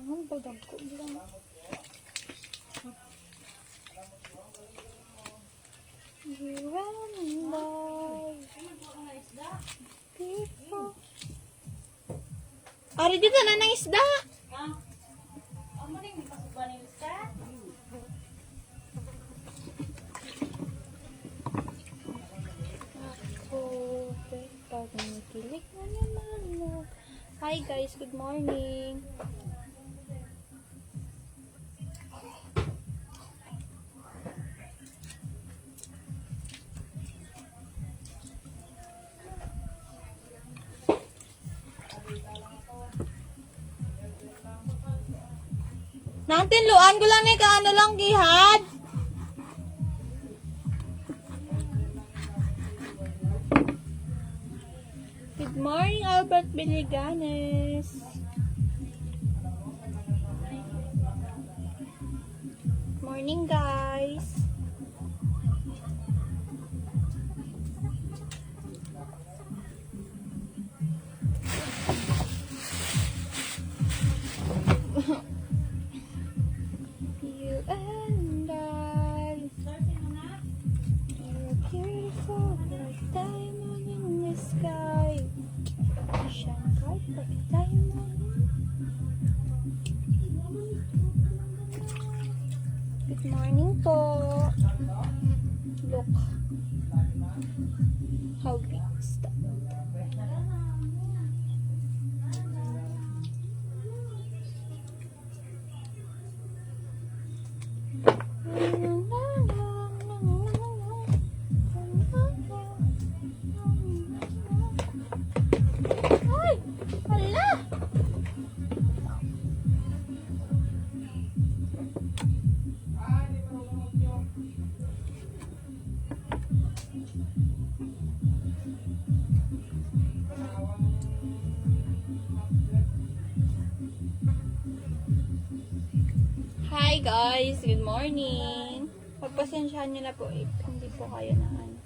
Ang badag ko lang. Ari dito na ng isda. Hi guys, good morning. Natin luan ko lang ni kaano lang gihad. Good morning, Albert Biliganes. Morning, guys. You and I are beautiful like diamond in the sky. Shine bright like a diamond. Good morning po. Look how big is that. Ay! Hala! Hi guys, good morning. Pagpasensyahan nyo na po hindi po kaya na ano.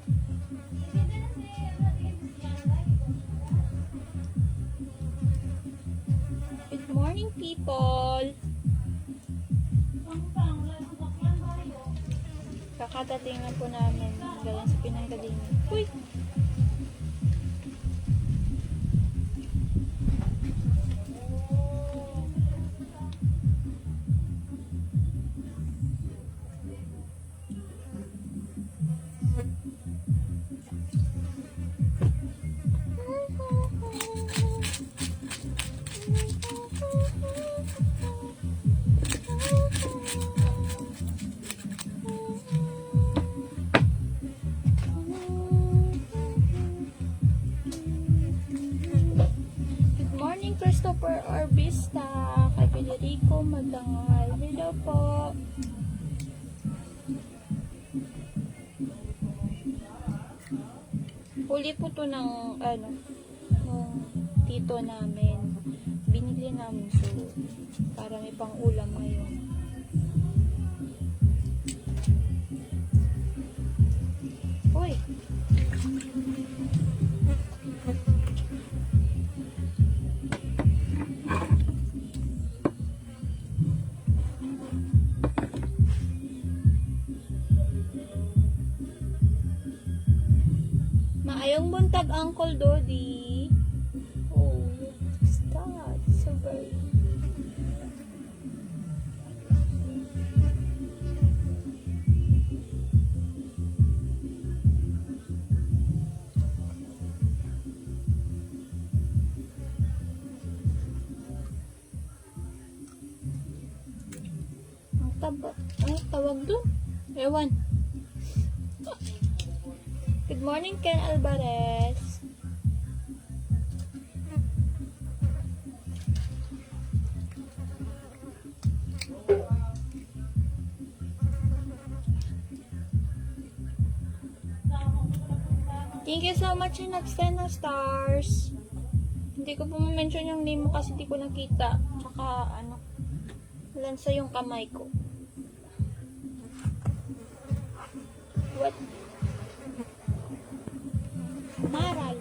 Good morning people. Kakadating na po namin galing sa Pinanggalingan. Uy! Christopher Orbista, kay Federico Madangal. Hello po. Huli po to ng nung tito namin. Binili namin so para may pang ulam ngayon. Uy! Maayong buntag, Uncle Dodi. Oh, what's that? So very... Ang tawag doon? Ewan. Good morning, Ken Alvarez. Thank you so much in nag-send ng stars. Hindi ko po ma-mention yung name mo kasi hindi ko nakita. Tsaka lansa yung kamay ko. What? Maral.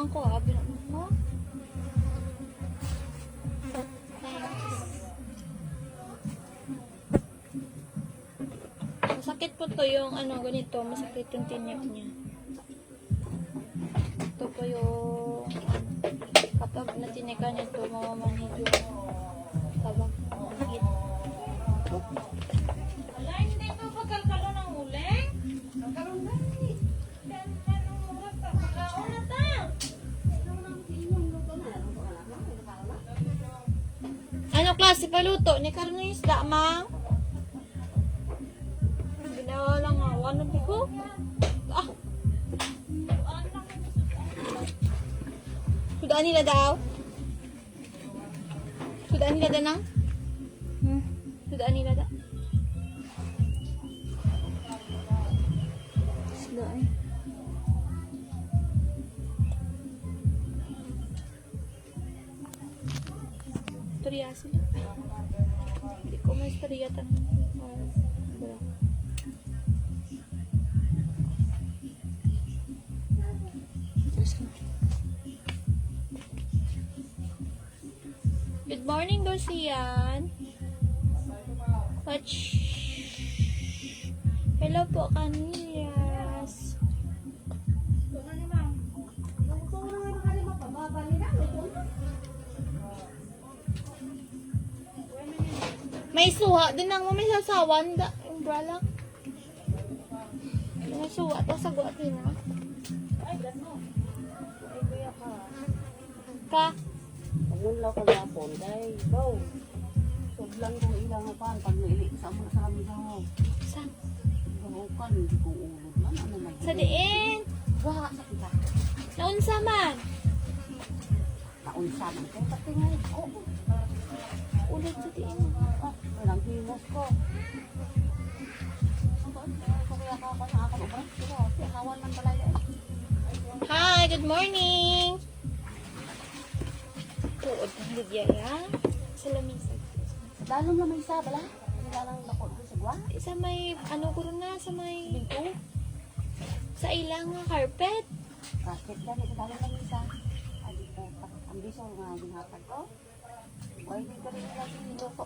Binuang ko ha. Binuang mo. Masakit po to yung ano, ganito. Masakit yung tinik niya. Ito po yung kapag natinikan ito, mamamanhid yung tabang manhid. Wala, hindi pa pagkalkalo ng uling. Nagkaroon na eh. Ano klase paluto? Ni karon ng isda, mang? Ginawa lang nga. Ano di ko? Ah! Sudaan nila daw? Sudaan nila daw nang? Sudaan nila daw? Sudaan. Istorya sila. Hindi ko may istorya tanong. Good morning, Dosian. Watch. Hello po, Canillas. May suha din ang may sasawan da umbrella. May suha to sa guwatin na. Ay, gano. Ay, kuya ka. Pagmulaw ka gapon, kay go. Soblang kong ilang pan, pag nailik sa mga sa amin ako. Saan? Gahukan, hindi ko ulod man. Ano man? Sa diin. Gaha sa kita. Naunsa man. Naunsa man. Kaya pati nga ko. Ulit sa diin. Walang himos ko. Kaya ka ako sa akin, ubras ko. Hawan man pala yan. Hi, good morning. Tuod ng Lydia ya. Sa lamisa. Dalong na may isa, bala? Nilalang lako ko sa gwa? Sa may, ano ko rin na, sa may, Binto? sa ilang carpet. Bakit ka? Ito dalong na may isa. Adi ko, ang biso nga ginhatag ko. Why di ka rin lagi niluto?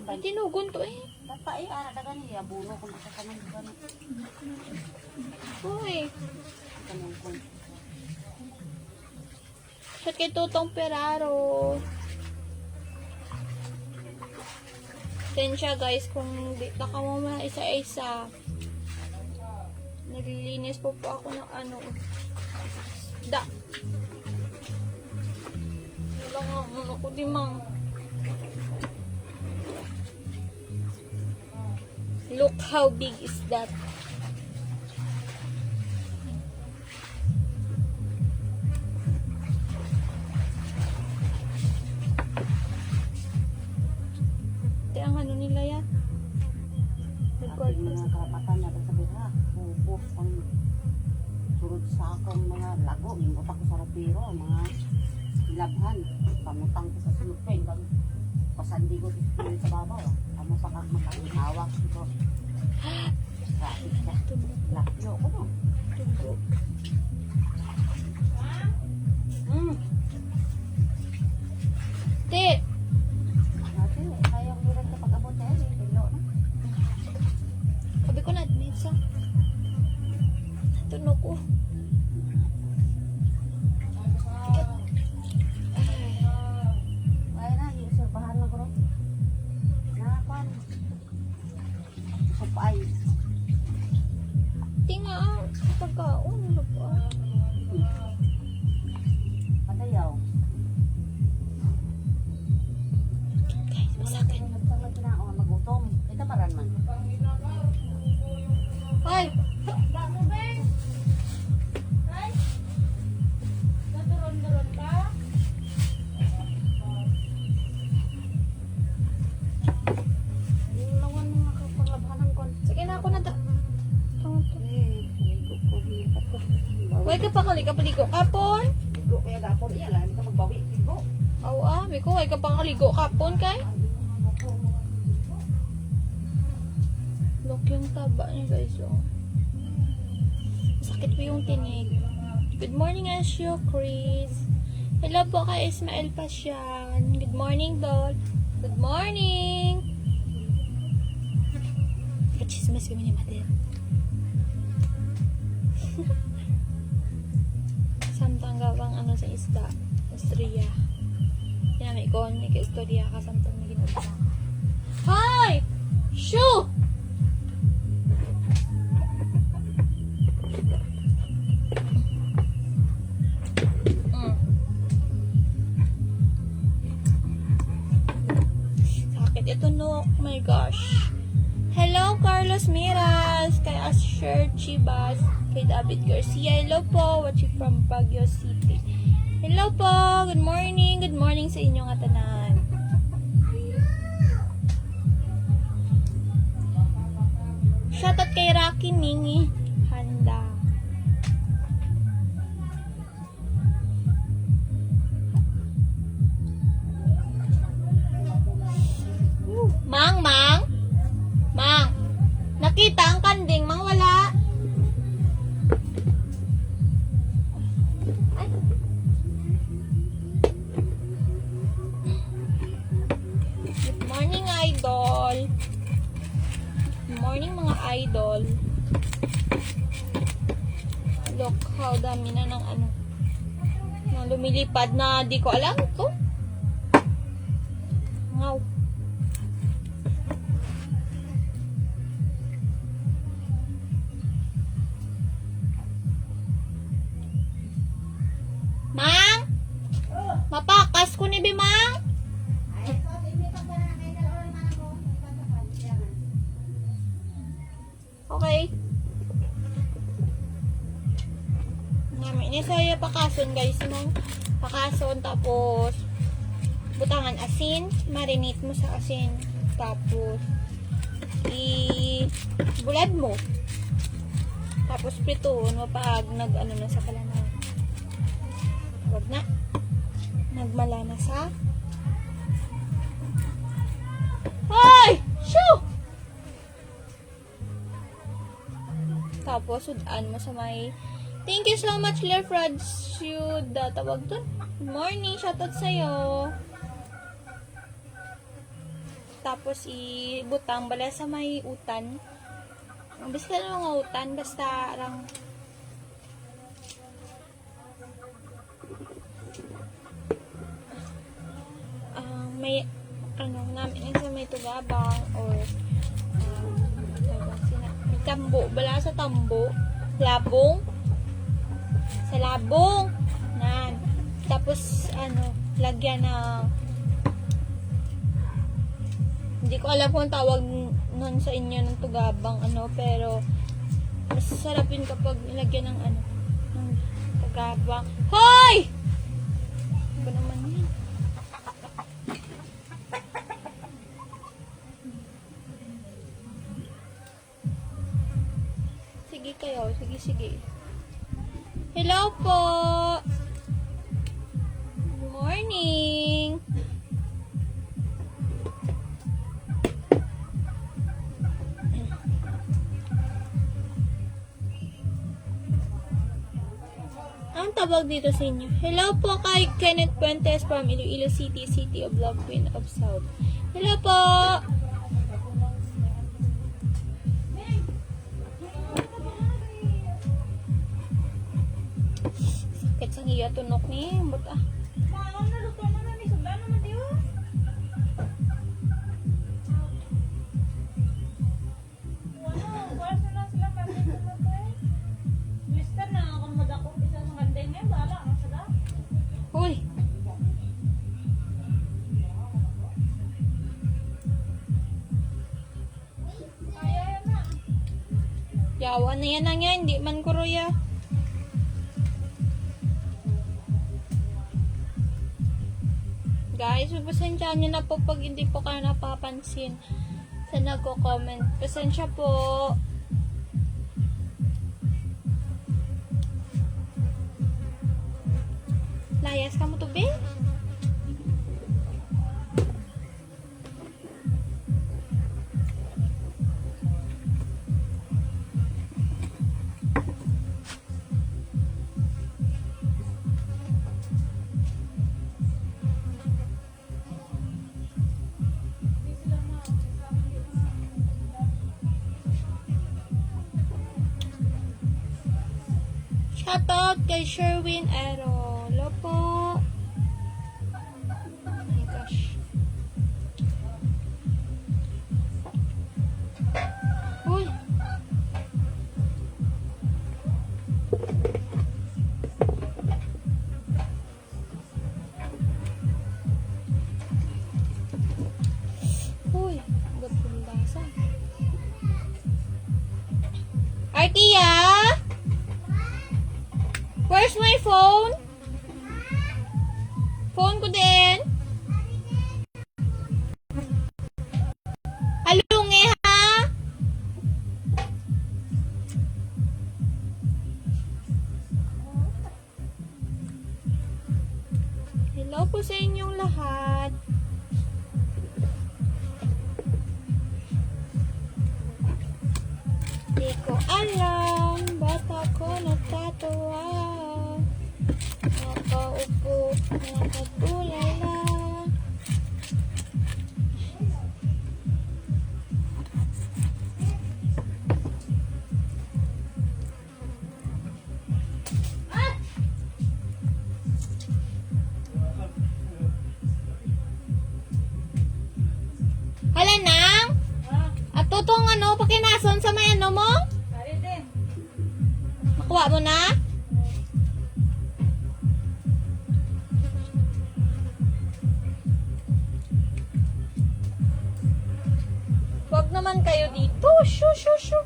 Ay, tinugon to eh. Dapa eh, dagan niya. Abuno kung nakakanong gano'n. Uy. Kanong kung. Shot kay Tutong Peraro. Tensya guys, kung di ka mo mga isa-isa. Naglilinis po ako ng ano. Da. Wala nga, ano ko di mang. Look how big is that. Ito ang ano nila yan. Ating mga karapatan na sa biha. Bubos ang surod sa akong mga lago. Mingutak ko sa rapiro. Mga ilabhan. Pamutang ko sa sulupin. Pasandi ko sa babaw. Amo pa makakahawak ko. Kapit ka. Lapyo ko no. Tugo. Te, Ate, kaya ko rin kapag abot tayo. Pilo na. sabi ko na admit sa. Tunog ko. Kaya na, yung surpahan lang ko rin. Nakapan. Supay. Tinga, pagkaon. Ano ba? Padayaw. Guys, masakit. Nagtawag na ako magutom. Ito paran man. Ay! Yung lawan mga kapaglabanan ko. Sige na ako na da. Bawi. Huwag ka pa kaligo kapon. Ligo kaya gapon. Iya lang. Hindi ka magbawi. Ligo. Aw Biko, huwag ka pa kaligo kapon kay. Look yung taba niya guys, oh. Sakit po yung tinig. Good morning, Asyo, Chris. Hello po kay Ismael Pasyan. Good morning, Dol. Good morning. Pachismas kami ni Mater. Samtang gawang ano sa isda. Istorya. Kinamay ko, may ka-istorya ka samtang may ginagawa. Hi! Shoo! Sakit ito no. Oh my gosh. Hello, Carlos Miras. Kay Asher Chibas. Kay David Garcia. Hello po. Watching from Baguio City. Hello po. Good morning. Good morning sa inyong atanan. Shoutout kay Rocky Mingi. Handa. Mang, Mang. Mang. Nakita ang kanding, Mang, wala. Ay. Good morning, idol. Good morning, mga idol. Look, how dami na ng ano. Na lumilipad na di ko alam ko. Ngaw. Mang? Mapakas ko ni Bimang? Okay. Namin ini saya pakason guys, Mang. Pakason tapos butangan asin, marinate mo sa asin. Tapos bulad mo. Tapos pritoon mo pag nag-ano na sa kalaman. Wag na. Nagmala na sa. Hoy! Shoo! Tapos, sudaan mo sa may. Thank you so much, Lerfrad. Tawag dun. Good morning. Shoutout sa'yo. Tapos, ibutang bala sa may utan. Basta na mga utan. Basta lang. May ano namin sa may tugabang or may tambo bala sa tambo labong sa labong nan tapos ano lagyan ng hindi ko alam kung tawag nun sa inyo ng tugabang ano pero mas sarapin kapag nilagyan ng ano ng tugabang. Hoy! Ano naman yan? Sige kayo. Sige. Hello po! Good morning! Ang tawag dito sa inyo. Hello po kay Kenneth Puentes from Iloilo City, City of Love, Queen of South. Hello po! Sang iya tunok ni buta. Maano na luto na ni sugdan naman diyo. Wala, wala na sila kasi na to. Mister na ako madako isa sa kandeng niya, bala ang sada. Hoy. Ay na. Yawa na yan na nga, hindi man kuroya. Guys, pasensya nyo na po pag hindi po kayo napapansin sa nagko-comment. Pasensya po. Layas ka mo to, be? Shoutout kay Sherwin Ero. Hello po. Oh my gosh. Uy. Uy, ba't bumabasa? Artia? Where's my phone? Phone ko din. Alungi ha? Hello po sa inyong lahat. Di ko alam, ba't ako natatawa? Nakaupo, nakatulala. Hala nang? At tutong ano, pakinason sa may ano mo? Nakuha mo na? Huwag naman kayo dito. Shoo, shoo, shoo.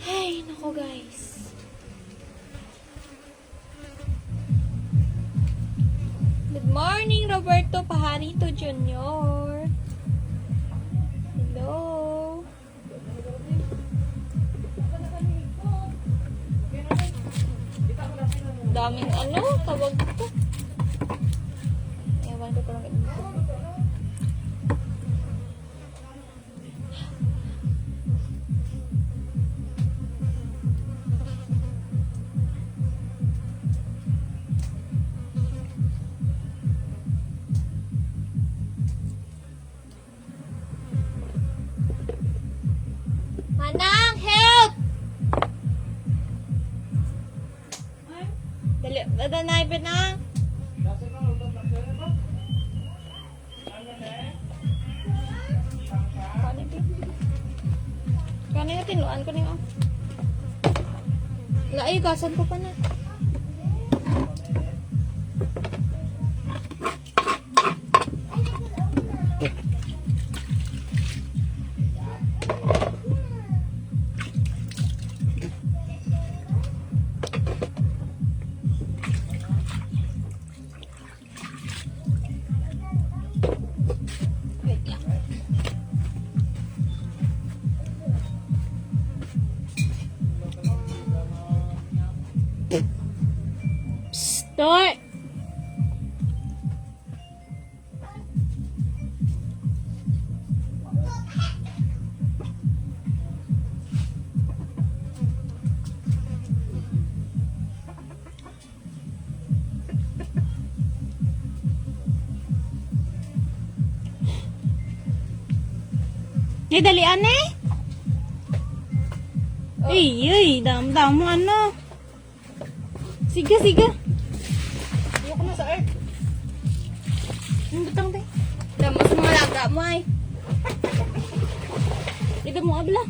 Ay, nako guys. Good morning, Roberto Pajarito Jr. Hello. Daming ano, tawag ko. Ewan ko lang ito. Manang, help! Dali, bada na ipin na. Kanin na tinuan ko niyo. Ay, gasan ko pa na. Wait lang. Start! Ay, dalian eh. Ay, dam-dam mo ano. Sige, sige. Ayoko na sa earth. Ang butang tayo. Damas mo malaga mo ay. Ito mo abla.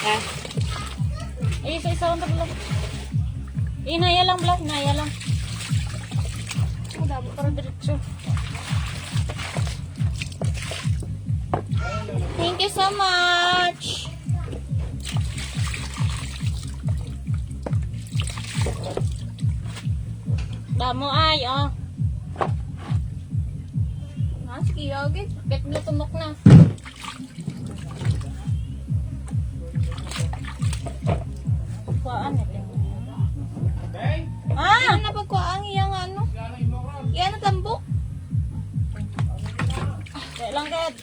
Ah. Ay, isa-isa lang tabla. Hinaya lang bla, hinaya lang. Madami para diretso. Thank you so much. Damo ay, oh. Sige, okay. Bet mo tumok na. Kuhaan natin. Ah! Ano pagkuhaan iyang ano? Iyan na tambok. Dahil lang kahit.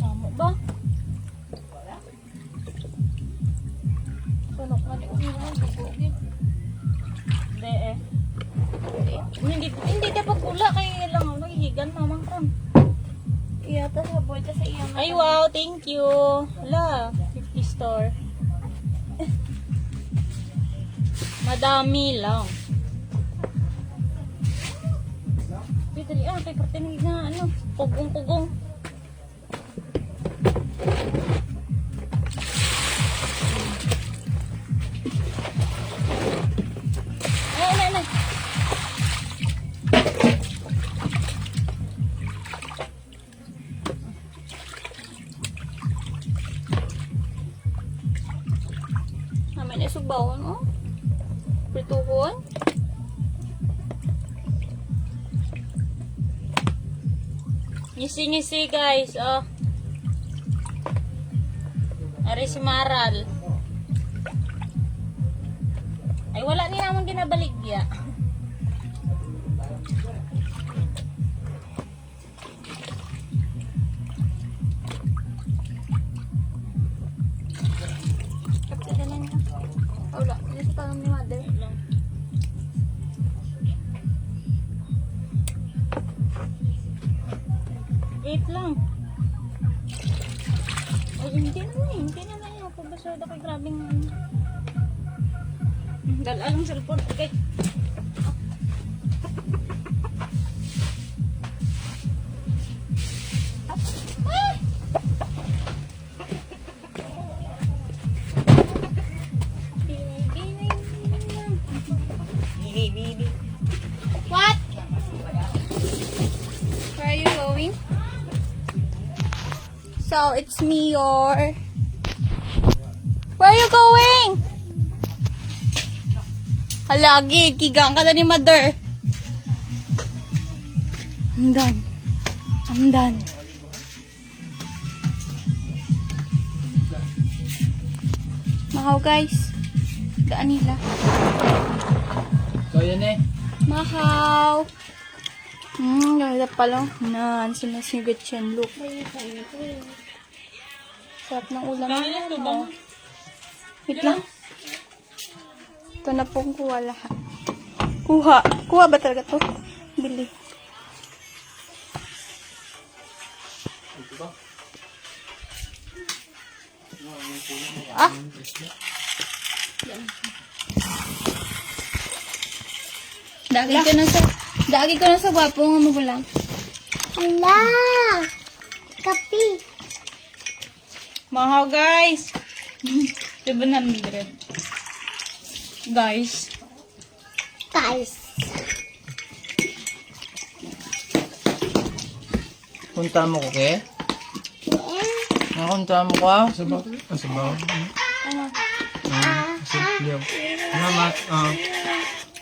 Tama ba? Panok na di umiwan ang bubugin. Hindi eh. Hindi dapat pula kaya lang ano hihigan mamang ron. Iyata sa boy sa iyang. Ay wow, thank you. Hala, 50 store. Madami lang. Pwede kay pertinig na ano, kugong-kugong. Ay. Naman na subawon, oh. Prituhon. Ngisi-ngisi guys, oh. Ari si Maral. Ay wala ni namang ginabaligya. Kapitanan ka. Wala, dito pa ni mother. Wait lang. Ay, hindi na yun. Pabasada kay grabing ano. Dalang cellphone. Okay. What? Where are you going? So, it's me, your... Where are you going? Halagi, kigang ka na ni mother. I'm done. Mahaw guys. Gaan nila. So, yan eh. Mahaw. Ganda pala. Nan, sinasigat yan. Look. Sarap ng ulam. Oh. Wait lang. Ito na pong kuha lahat. Kuha ba talaga to? Bili. Ah! Dagi ko na sa gwapo nga magulang. Hala! Kapi! Mahaw guys. 700. Guys. Guys! Punta mo ko, ke? Nakunta mo ko, ah? Sabaw. Sabaw. Sabaw. Salamat.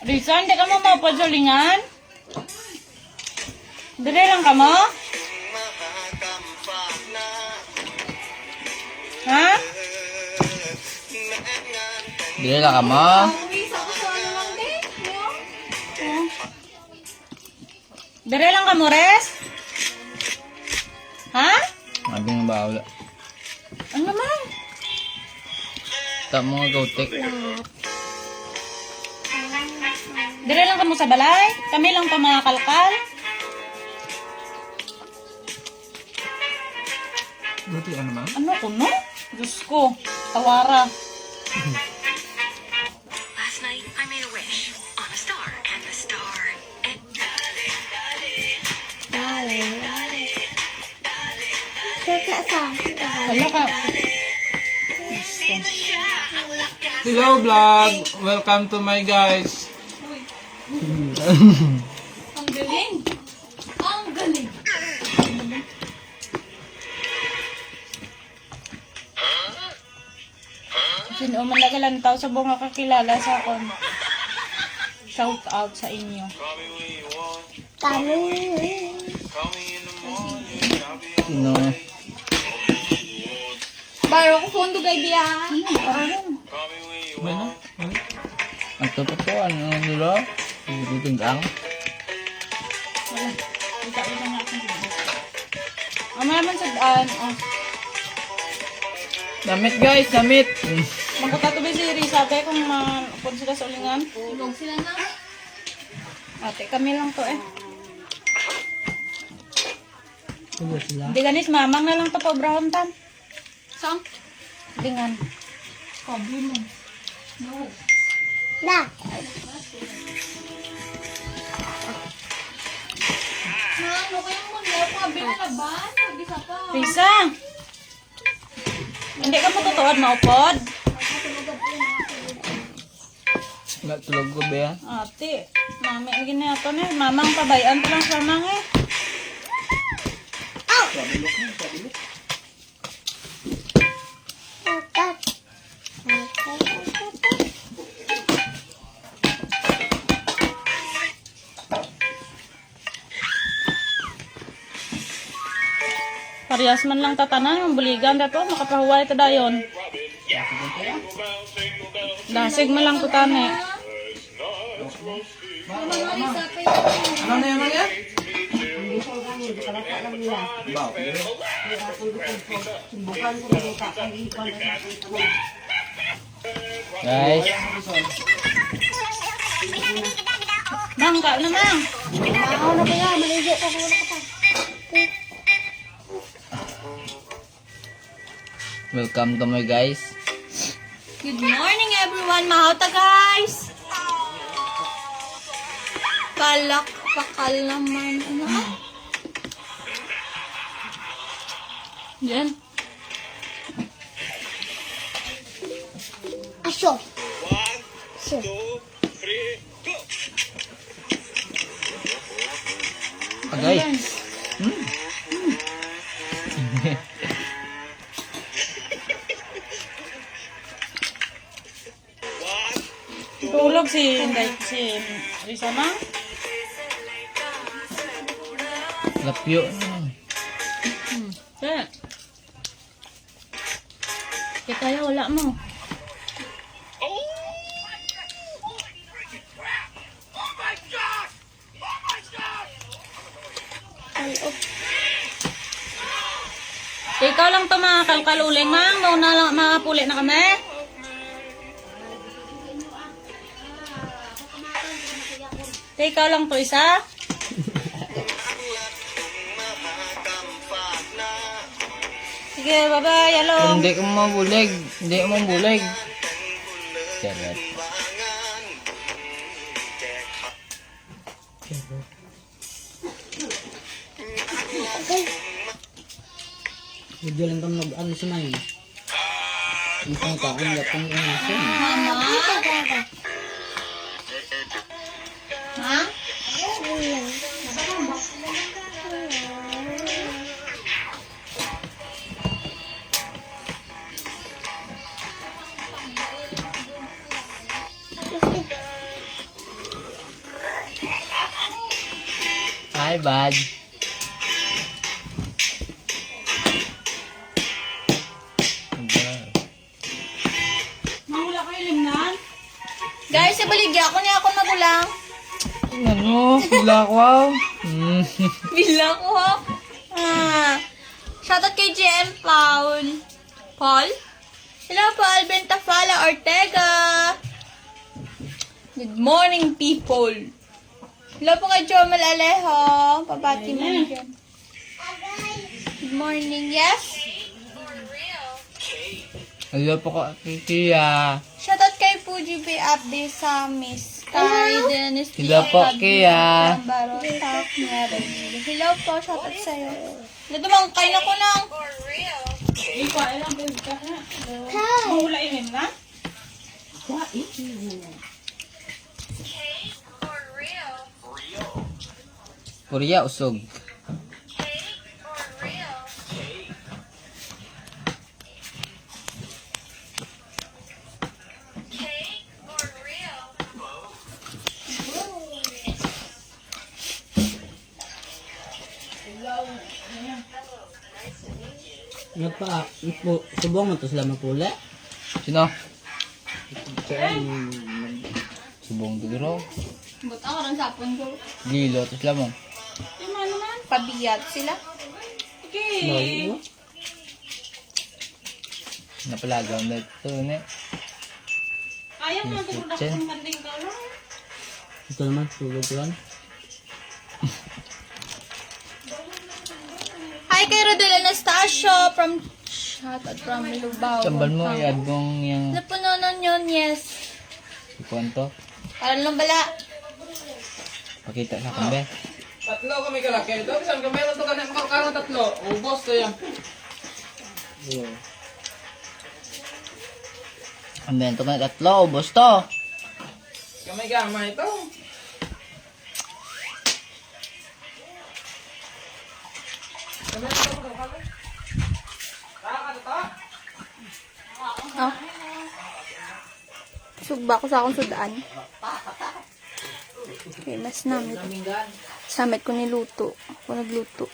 Risa, hindi ka mo mapasalingan? Dali lang ka mo? Ha? Dili lang ka mo. Dali lang ka mo, Res? Ha? Sabi nga ba, wala. Ano naman? Tama nga gautik. Dali lang ka mo sa balay? Kami lang pa mga kalkal? Gautik ano naman? Ano ko, no? Diyos ko, tawara. Last night, I made a wish on a star, and the star. And Hala ka. Hello vlog! Welcome to my guys. Ang galing. Ang galing. Sino man nagalantaw sa buong kakilala sa akon. Shout out sa inyo. Kami. Sino? Baro ko fondo kay biya. Ano? Ang totoo po, ano nila? Ikuting ang. Ang naman sa daan. Oh. Damit guys, damit! Magkuta to ba si Risa ate kung mapod sila sa ulingan? Ibog sila na. Ate, kami lang to eh. Tubo sila. Hindi ganis, mamang na lang to po, brown tan. Saan? Lingan. Kabi mo. No. Na. Ano kayo mo? Kabi na na ba? Nag-isa pa. Risa! Hindi ka matutuwad maupod? Natulog ko ba yan? Ate, mami, ang ginagawa na eh. Mamang pabayan pa lang sa mamang eh. Tatat. Parehas man lang tatanan, yung buligan dato, makapahuway ito dayon. Dasig man lang tutane. Ano na yung yan? Guys, Mang, ka na mang. Ako na kaya. Maligo ka. Wala ka pa. welcome to my guys. Good morning everyone, mahota guys. Kalak, pakal naman. Ano ah? Yan. Aso. Aso. Ah, guys. Tulog si Risa mang. Lapyo. Kaya. Kaya tayo, wala mo. Ikaw lang to mga kalkaluling, mang. Mauna lang, makapuli na kami. Ikaw lang to isa. Sige, bye-bye, hello. Hindi ko mabulig. Hindi ko mabulig. Charot. Video lang kang ano sa main. Ang pangkaan lang kang unasin. Mama? Ha? Hi, bud. Mahula kayo limnan? Guys, sa baligya ako niya ako magulang. Ano? Wala ko. Wow. Bilang ko ha. Shoutout kay GM Paul. Paul? Hello Paul Bentafala Ortega. Good morning people. Hello po kay Jomel Alejo. Pabati mo dyan. Good morning. Yes? Hello po ka, Kikiya. Shoutout kay Fuji B. Abdi sa Miss Kay Dennis Sila po, Kaya. Hello po, shoutout sa'yo. Dito bang kain ako ng... Korea, usog. Subong mo to sila mapula? Sino? Subong siguro. Buta ka ng sapon ko. Gilo, to sila mo. Pabiyat sila. Bago. Napalagaw na ito, ne? Ayaw mo ito Kitchen. Ito naman, tulog lang. Hi kay Rodel Anastasio from shoutout from Lubao. Sambal mo, i-add mong yung Napunonon yun, yes. kwento. Para lang bala. Pakita sa kambe. Tatlo kami kalaki. Ito, isang kami meron to kanina makakaroon tatlo. Ubos to yan. Ang bento ka tatlo, ubos to. Kamay gamay ito. Oh. Sugba ko sa akong sudaan. Okay, mas namit. Samit ko niluto. Ako nagluto.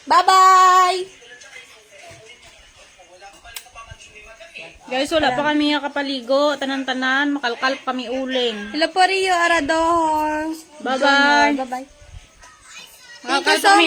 Bye-bye! Guys, wala pa kami kapaligo. Tanan-tanan, makalkal kami uling. Hello po, Rio Arador. Bye-bye. Bye-bye. Makalkal kami